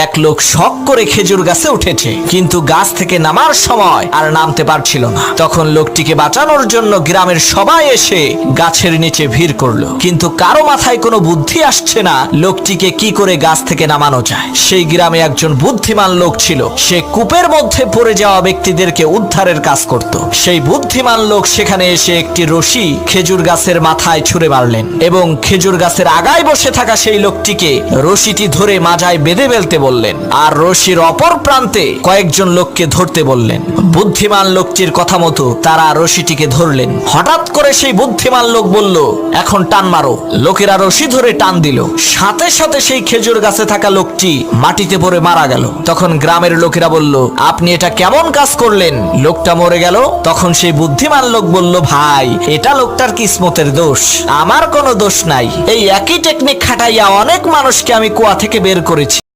এক লোক শখ করে খেজুর গাছে উঠেছে, কিন্তু গাছ থেকে নামার সময় আর নামতে পারছিল না। তখন লোকটিকে বাঁচানোর জন্য গ্রামের সবাই এসে গাছের নিচে ভিড় করলো, কিন্তু কারো মাথায় কোনো বুদ্ধি আসছে না লোকটিকে কি করে গাছ থেকে নামানো যায়। সেই গ্রামে একজন বুদ্ধিমান লোক ছিল, সে কূপের মধ্যে পড়ে যাওয়া ব্যক্তিদেরকে উদ্ধারের কাজ করত। সেই বুদ্ধিমান লোক সেখানে এসে একটি রশি খেজুর গাছের মাথায় ছুঁড়ে মারলেন এবং খেজুর গাছের আগায় বসে থাকা সেই লোকটিকে রশিটি ধরে মাজায় বেঁধে ফেলতে বললেন, আর রশির অপর প্রান্তে কয়েকজন লোককে ধরতে বললেন। বুদ্ধিমান লোকটির কথা মতো তারা রশিটিকে ধরলেন। হঠাৎ করে সেই বুদ্ধিমান লোক বলল, এখন টান মারো। লোকেরা রশি ধরে টান দিল, সাথে সাথে সেই খেজুর গাছে থাকা লোকটি মাটিতে পড়ে মারা গেল। তখন গ্রামের লোকেরা বলল, আপনি এটা কেমন কাজ করলেন, লোকটা মরে গেল। তখন সেই বুদ্ধিমান লোক বলল, ভাই এটা লোকটার কিসমতের দোষ, আমার কোনো দোষ নাই। এই একই টেকনিক খাটাইয়া অনেক মানুষকে আমি কুয়া থেকে বের করেছি।